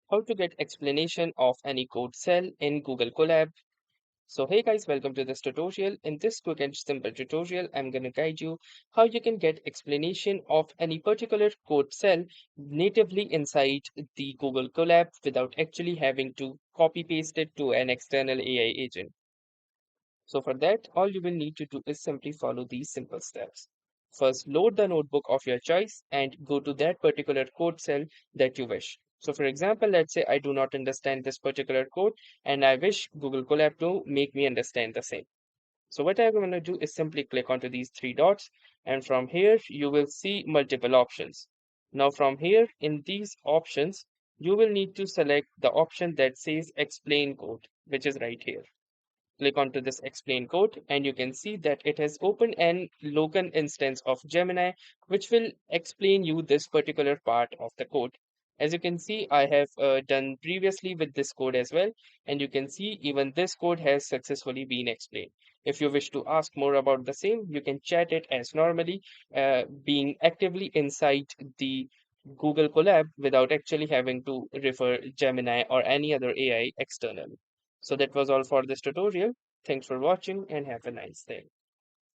How to get explanation of any code cell in Google Colab. So hey guys, welcome to this tutorial. In this quick and simple tutorial, I'm going to guide you how you can get explanation of any particular code cell natively inside the Google Colab without actually having to copy paste it to an external AI agent. So for that, all you will need to do is simply follow these simple steps. First, load the notebook of your choice and go to that particular code cell that you wish. So for example, let's say I do not understand this particular code and I wish Google Colab to make me understand the same. So what I'm going to do is simply click onto these three dots, and from here you will see multiple options. Now from here in these options, you will need to select the option that says explain code, which is right here. Click onto this explain code and you can see that it has opened an local instance of Gemini which will explain you this particular part of the code. As you can see, I have done previously with this code as well, and you can see even this code has successfully been explained. If you wish to ask more about the same, you can chat it as normally, being actively inside the Google Colab without actually having to refer Gemini or any other AI externally. So that was all for this tutorial. Thanks for watching and have a nice day.